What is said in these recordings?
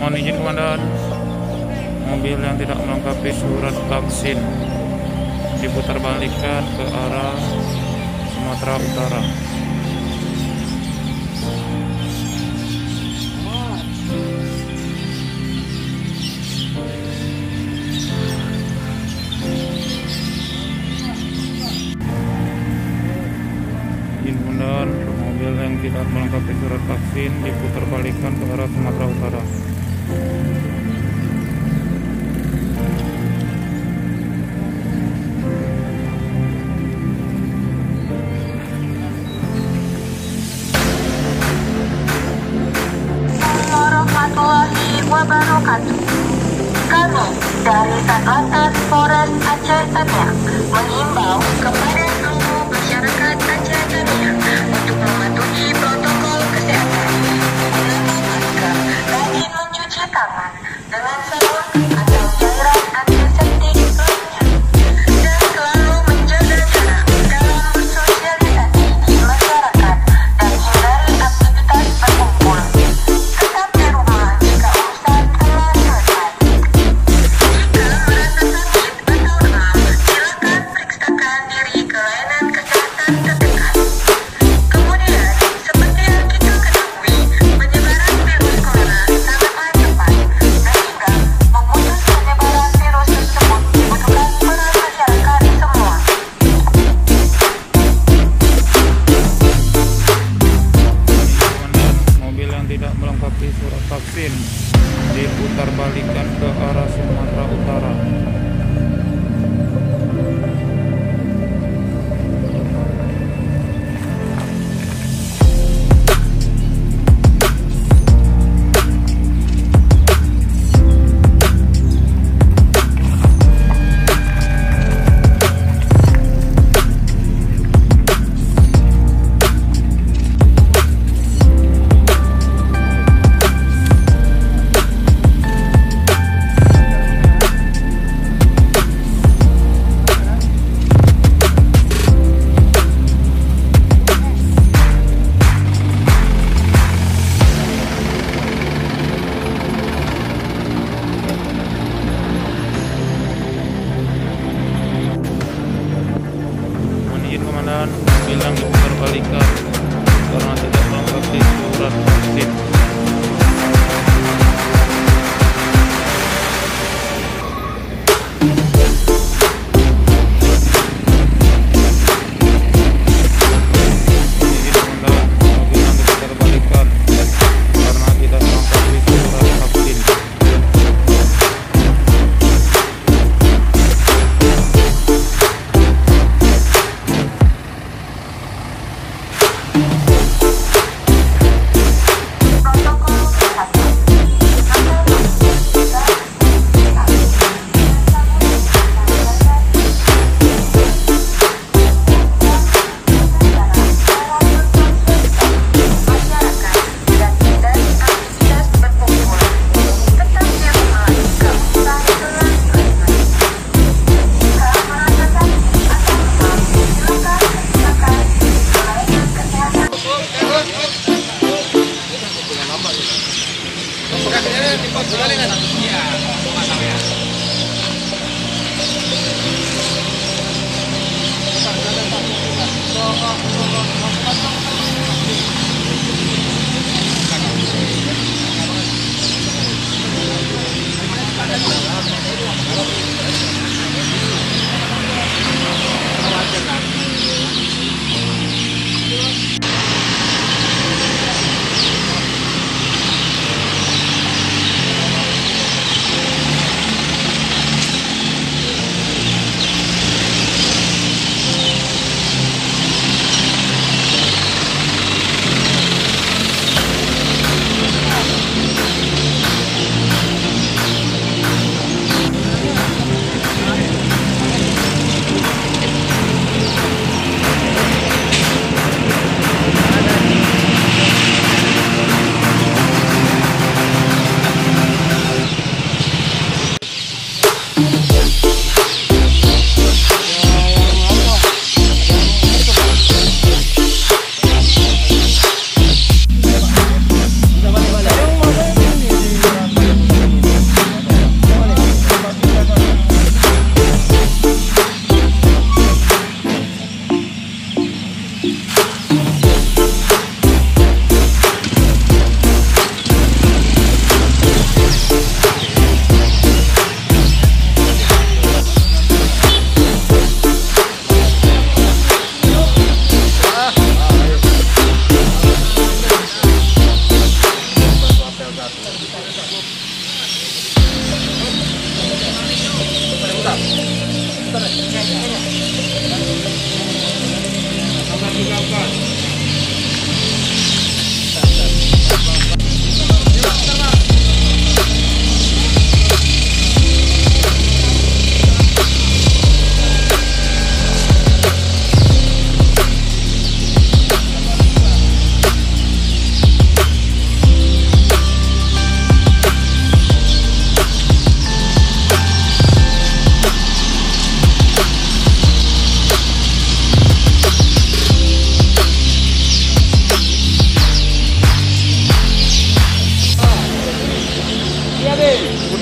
Mohon izin komandan, mobil yang tidak melengkapi surat vaksin diputar balikan ke arah Sumatera Utara. Izin komandan, mobil yang tidak melengkapi surat vaksin diputar balikan ke arah Sumatera Utara. Warahmatullahi wabarakatuh. Kami dari Satlantas Polres Aceh Tamiang mengimbau kepada seluruh masyarakat Aceh Tamiang untuk mematuhi protokol kesehatan, menggunakan masker, rajin mencuci tangan dengan sabun atau cairan antiseptik lainnya, dan selalu menjaga jarak dalam bersosialisasi di masyarakat dan hindari aktivitas berkumpul. Tetap di rumah jika urusan telah selesai. Jika merasa sakit atau demam, silakan periksakan diri ke layanan kesehatan terdekat. Kemudian, seperti yang kita ketahui, penyebaran virus corona sangatlah cepat, sehingga memutus penyebaran virus tersebut dibutuhkan peran masyarakat semua. Mobil yang tidak melengkapi surat vaksin diputar balikan ke arah Sumatera Utara. Komandan, mobil yang diputar balikan karena tidak melengkapi surat vaksin. Izin komandan, mobil yang diputar balikan karena tidak melengkapi surat vaksin.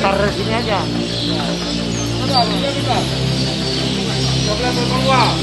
putar sini aja. Bisa. Coba berpeluang.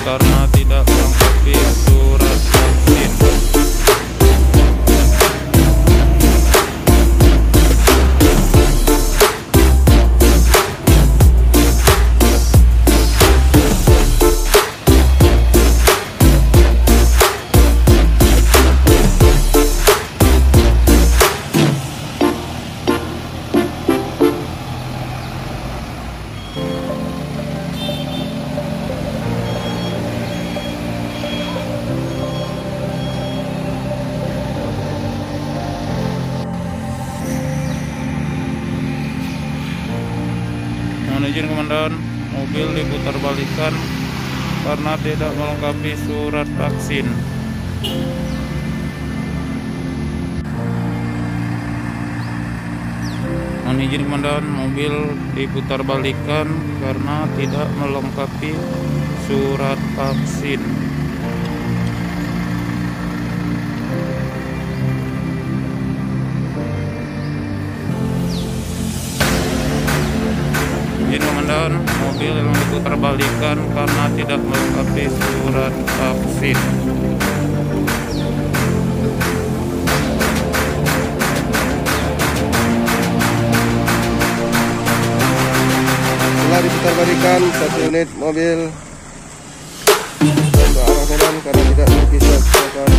Karena tidak melengkapi surat vaksin. Mohon izin komandan, mobil diputar balikan karena tidak melengkapi surat vaksin. Mohon izin komandan, mobil diputar balikan karena tidak melengkapi surat vaksin. Komandan, mobil yang diputar balikan karena tidak melengkapi surat vaksin. Setelah diputar balikan, satu unit mobil ke arah kanan karena tidak memiliki surat vaksin.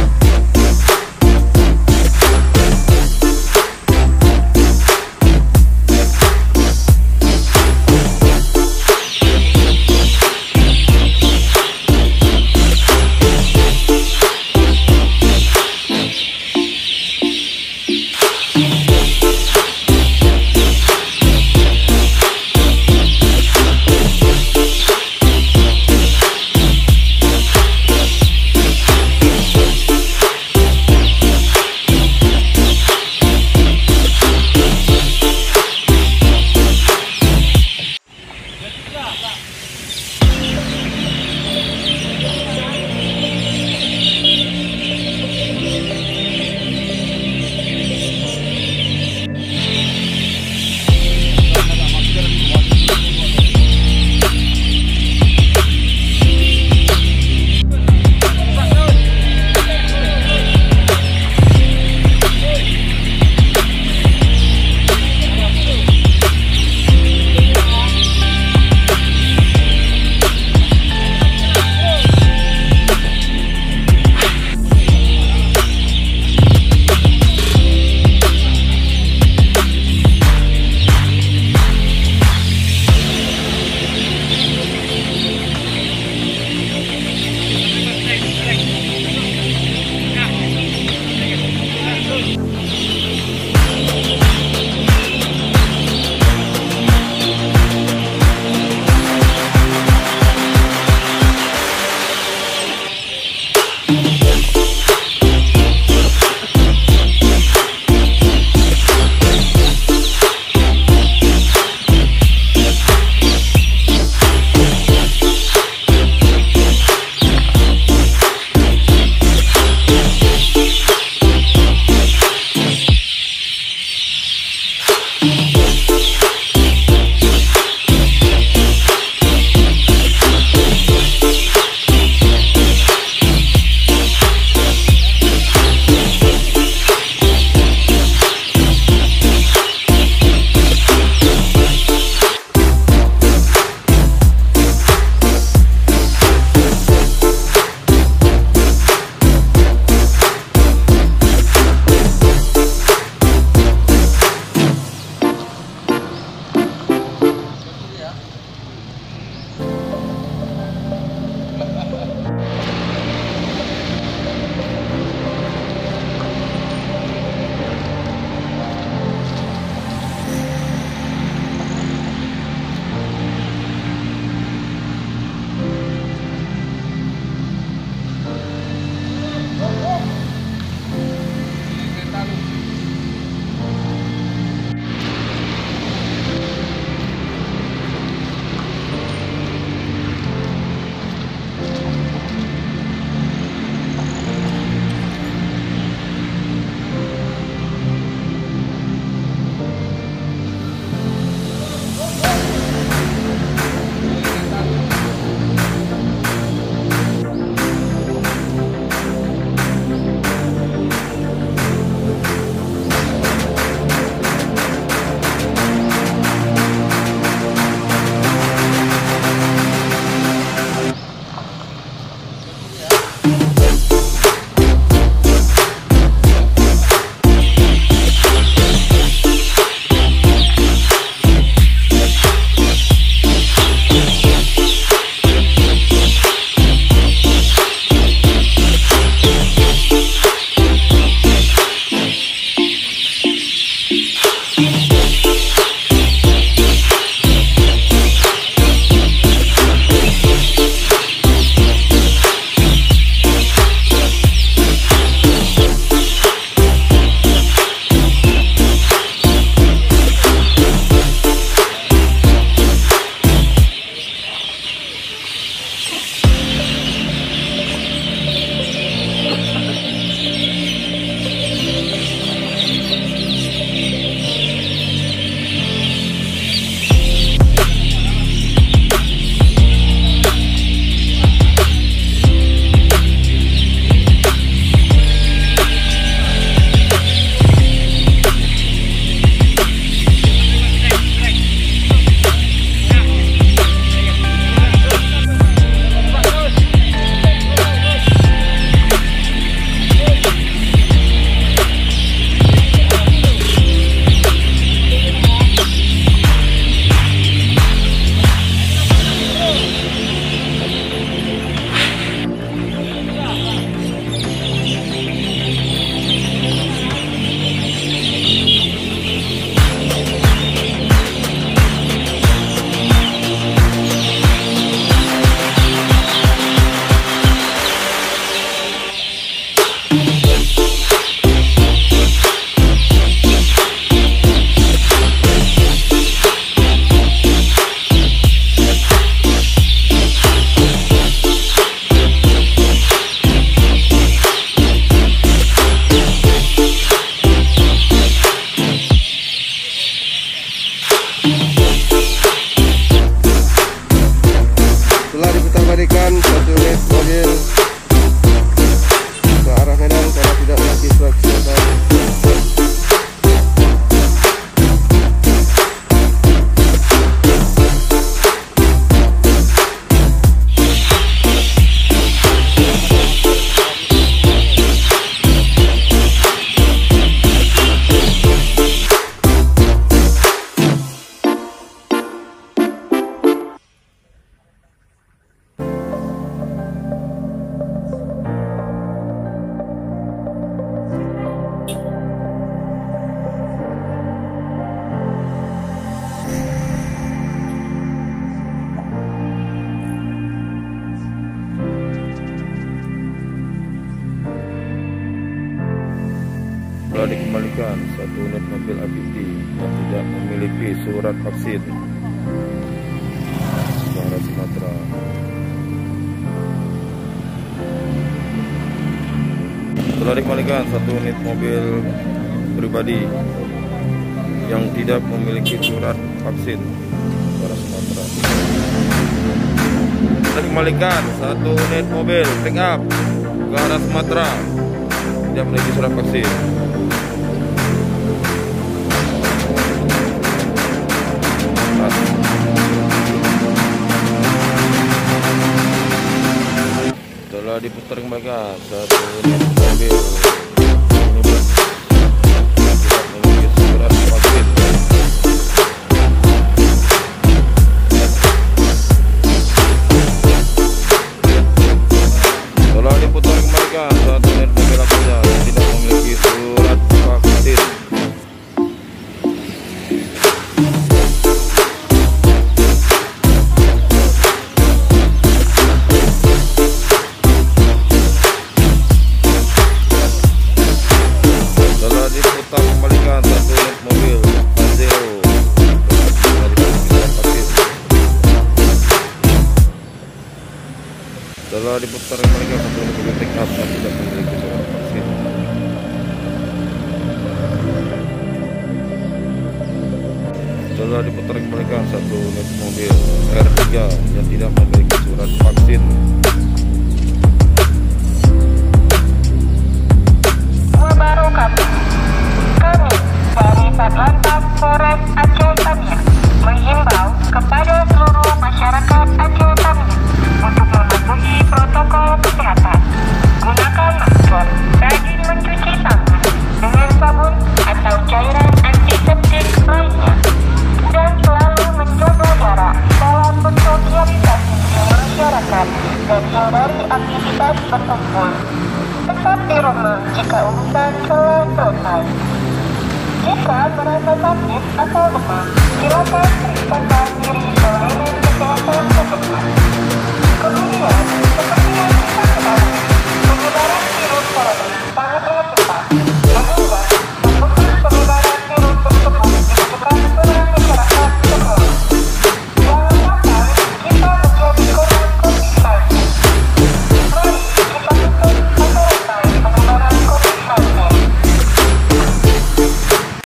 kembalikan satu unit mobil AVT yang tidak memiliki surat vaksin ke arah Sumatera. Telah dikembalikan satu unit mobil pribadi yang tidak memiliki surat vaksin ke arah Sumatera. Telah dikembalikan satu unit mobil pick up ke arah Sumatera tidak memiliki surat vaksin. Telah diputar kembali satu unit mobil minibus tidak memiliki surat vaksin. Telah diputar kembali satu unit mobil Aprilia yang tidak memiliki surat vaksin. Diputar kembalikan satu unit mobil Pajero telah diputar kembalikan satu unit mobil pick up yang tidak memiliki surat vaksin. Telah diputar kembalikan satu unit mobil R3 yang tidak memiliki surat vaksin. Kami dari Satlantas Polres Aceh